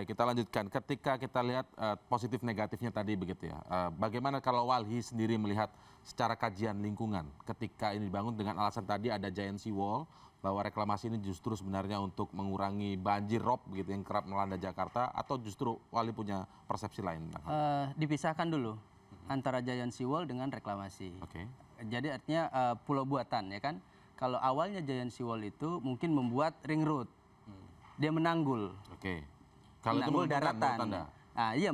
Baik, kita lanjutkan. Ketika kita lihat positif negatifnya tadi begitu ya. Bagaimana kalau Walhi sendiri melihat secara kajian lingkungan ketika ini dibangun dengan alasan tadi ada giant sea wall, bahwa reklamasi ini justru sebenarnya untuk mengurangi banjir rob begitu yang kerap melanda Jakarta, atau justru Walhi punya persepsi lain? Dipisahkan dulu antara giant sea wall dengan reklamasi. Oke. Jadi artinya pulau buatan ya kan. Kalau awalnya giant sea wall itu mungkin membuat ring road. Dia menanggul. Oke. Kalau itu menanggul menurut daratan. Anda? Nah, iya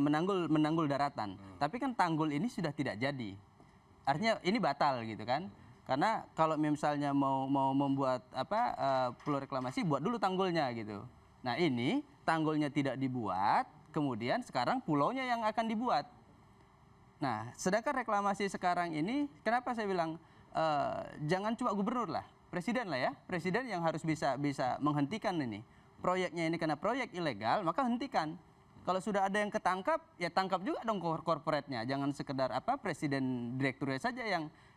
menanggul daratan. Tapi kan tanggul ini sudah tidak jadi. Artinya ini batal gitu kan. Karena kalau misalnya mau membuat pulau reklamasi, buat dulu tanggulnya gitu. Nah ini tanggulnya tidak dibuat, kemudian sekarang pulaunya yang akan dibuat. Nah sedangkan reklamasi sekarang ini, kenapa saya bilang jangan cuma gubernur lah, presiden lah ya, presiden yang harus bisa menghentikan ini proyeknya ini karena proyek ilegal, maka hentikan. Kalau sudah ada yang ketangkap, ya tangkap juga dong korporatnya. Jangan sekedar presiden direkturnya saja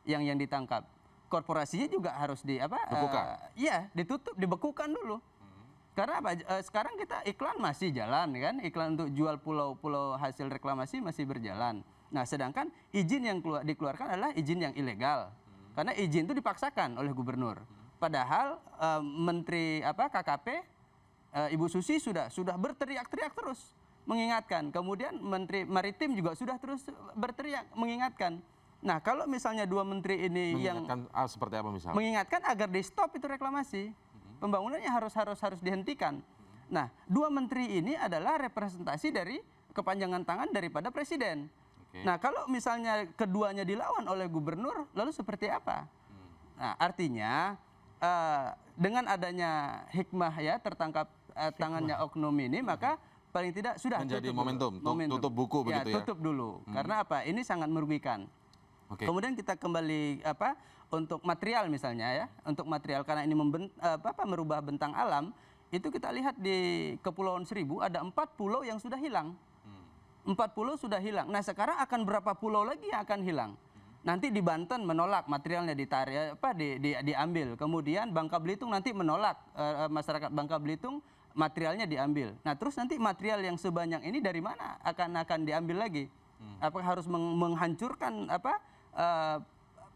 yang ditangkap. Korporasinya juga harus ditutup, dibekukan dulu. Karena apa? Sekarang kita iklan masih jalan kan, iklan untuk jual pulau-pulau hasil reklamasi masih berjalan. Nah, sedangkan izin yang dikeluarkan adalah izin yang ilegal. Karena izin itu dipaksakan oleh gubernur. Padahal Menteri KKP Ibu Susi sudah berteriak-teriak terus mengingatkan. Kemudian Menteri Maritim juga sudah terus berteriak mengingatkan. Nah, kalau misalnya dua menteri ini mengingatkan seperti apa misalnya? Mengingatkan agar di stop itu reklamasi. Pembangunannya harus dihentikan. Nah, dua menteri ini adalah representasi dari kepanjangan tangan daripada presiden. Okay. Nah, kalau misalnya keduanya dilawan oleh gubernur, lalu seperti apa? Nah, artinya dengan adanya hikmah ya tertangkap tangannya oknum ini, maka paling tidak sudah menjadi momentum. Tutup buku begitu ya. Tutup dulu. Karena apa? Ini sangat merugikan. Okay. Kemudian kita kembali untuk material misalnya ya, untuk material karena ini merubah bentang alam, itu kita lihat di Kepulauan Seribu ada 4 pulau yang sudah hilang. 4 pulau sudah hilang. Nah, sekarang akan berapa pulau lagi yang akan hilang? Nanti di Banten menolak materialnya diambil. Kemudian Bangka Belitung nanti menolak masyarakat Bangka Belitung materialnya diambil. Nah, terus nanti material yang sebanyak ini dari mana akan diambil lagi? Apakah harus menghancurkan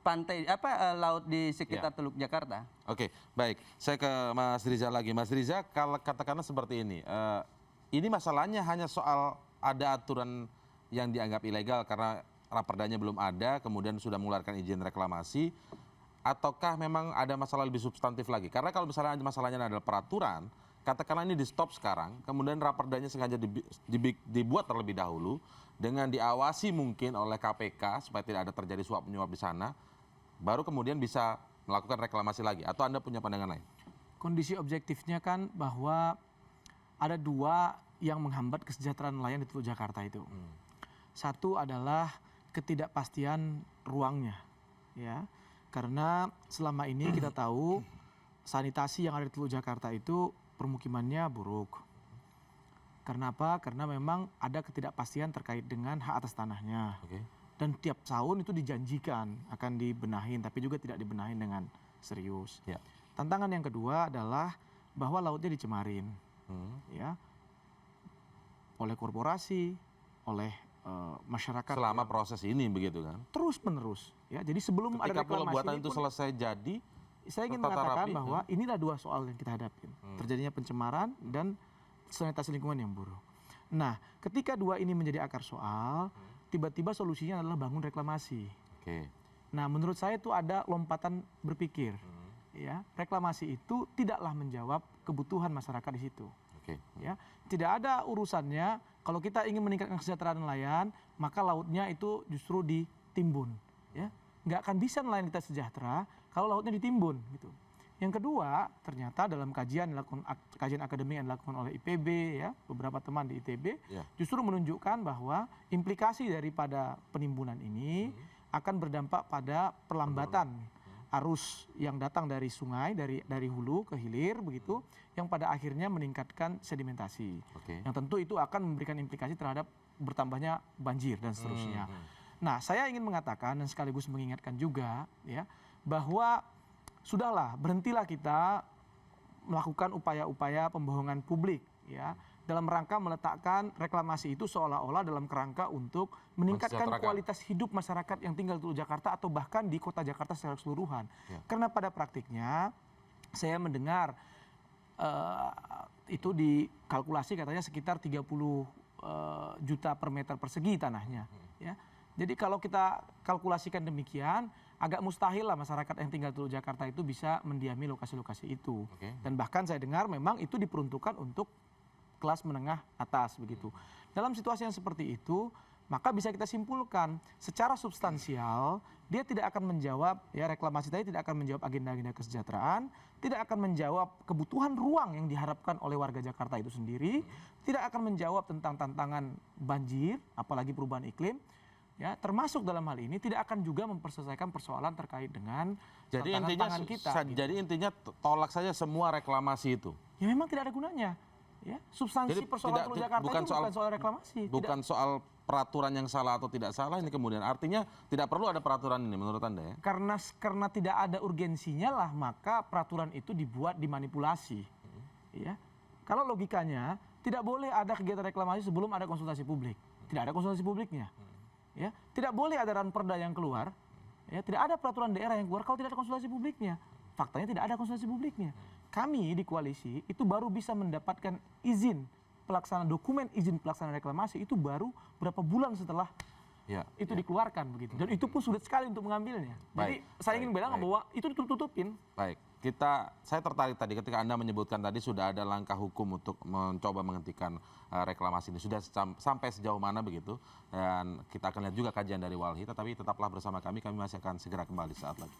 pantai laut di sekitar Teluk Jakarta? Oke, baik. Saya ke Mas Riza lagi. Mas Riza, kalau katakanlah seperti ini masalahnya hanya soal ada aturan yang dianggap ilegal karena raperdanya belum ada, kemudian sudah mengeluarkan izin reklamasi, ataukah memang ada masalah lebih substantif lagi? Karena kalau misalnya masalahnya adalah peraturan, katakanlah ini di stop sekarang, kemudian raperdanya sengaja dibuat terlebih dahulu dengan diawasi mungkin oleh KPK supaya tidak ada terjadi suap menyuap di sana, baru kemudian bisa melakukan reklamasi lagi. Atau Anda punya pandangan lain? Kondisi objektifnya kan bahwa ada dua yang menghambat kesejahteraan nelayan di Teluk Jakarta itu. Satu adalah ketidakpastian ruangnya, ya, karena selama ini kita tahu sanitasi yang ada di Teluk Jakarta itu permukimannya buruk. Karena apa? Karena memang ada ketidakpastian terkait dengan hak atas tanahnya. Okay. Dan tiap tahun itu dijanjikan akan dibenahin, tapi juga tidak dibenahin dengan serius. Yeah. Tantangan yang kedua adalah bahwa lautnya dicemarin, ya, oleh korporasi, oleh masyarakat. Selama proses ini begitu kan? Terus menerus. Ya, jadi sebelum ketika ada reklamasi buatan itu selesai jadi, saya ingin mengatakan bahwa inilah dua soal yang kita hadapin. Terjadinya pencemaran dan sanitasi lingkungan yang buruk. Nah, ketika dua ini menjadi akar soal, tiba-tiba solusinya adalah bangun reklamasi. Okay. Nah, menurut saya itu ada lompatan berpikir. Ya, reklamasi itu tidaklah menjawab kebutuhan masyarakat di situ. Okay. Ya, tidak ada urusannya kalau kita ingin meningkatkan kesejahteraan nelayan, maka lautnya itu justru ditimbun. Ya, nggak akan bisa nelayan kita sejahtera kalau lautnya ditimbun gitu. Yang kedua, ternyata dalam kajian akademik yang dilakukan oleh IPB, ya, beberapa teman di ITB, justru menunjukkan bahwa implikasi daripada penimbunan ini akan berdampak pada perlambatan arus yang datang dari sungai, dari hulu ke hilir, begitu, yang pada akhirnya meningkatkan sedimentasi. Okay. Yang tentu itu akan memberikan implikasi terhadap bertambahnya banjir dan seterusnya. Nah, saya ingin mengatakan dan sekaligus mengingatkan juga, ya, bahwa sudahlah, berhentilah kita melakukan upaya-upaya pembohongan publik, ya, dalam rangka meletakkan reklamasi itu seolah-olah dalam kerangka untuk meningkatkan Mensejahterakan. kualitas hidup masyarakat yang tinggal di Teluk Jakarta atau bahkan di kota Jakarta secara keseluruhan. Ya. Karena pada praktiknya saya mendengar itu dikalkulasi katanya sekitar 30 juta per meter persegi tanahnya. Ya. Jadi kalau kita kalkulasikan demikian, agak mustahil lah masyarakat yang tinggal di Teluk Jakarta itu bisa mendiami lokasi-lokasi itu. Oke. Dan bahkan saya dengar memang itu diperuntukkan untuk kelas menengah atas begitu. Dalam situasi yang seperti itu, maka bisa kita simpulkan secara substansial dia tidak akan menjawab, ya reklamasi tadi tidak akan menjawab agenda-agenda kesejahteraan, tidak akan menjawab kebutuhan ruang yang diharapkan oleh warga Jakarta itu sendiri, tidak akan menjawab tentang tantangan banjir, apalagi perubahan iklim. Ya, termasuk dalam hal ini tidak akan juga memperselesaikan persoalan terkait dengan Jadi tantangan intinya pangan kita. Gitu. jadi intinya tolak saja semua reklamasi itu. Ya memang tidak ada gunanya. Ya, substansi Jadi persoalan Teluk Jakarta bukan itu bukan soal reklamasi. Bukan soal peraturan yang salah atau tidak salah ini kemudian. Artinya tidak perlu ada peraturan ini menurut Anda ya? Karena tidak ada urgensinya lah maka peraturan itu dibuat dimanipulasi. Ya. Kalau logikanya tidak boleh ada kegiatan reklamasi sebelum ada konsultasi publik. Tidak ada konsultasi publiknya. Ya, tidak boleh ada ranperda yang keluar. Ya, tidak ada peraturan daerah yang keluar kalau tidak ada konsultasi publiknya. Faktanya tidak ada konsultasi publiknya. Kami di koalisi itu baru bisa mendapatkan izin pelaksanaan dokumen izin pelaksanaan reklamasi itu baru berapa bulan setelah itu dikeluarkan begitu. Dan itu pun sulit sekali untuk mengambilnya. Jadi saya ingin bilang bahwa itu ditutup-tutupin. Baik, saya tertarik tadi ketika Anda menyebutkan tadi sudah ada langkah hukum untuk mencoba menghentikan reklamasi ini. Sudah sampai sejauh mana begitu? Dan kita akan lihat juga kajian dari Walhi, tetapi tetaplah bersama kami masih akan segera kembali saat lagi.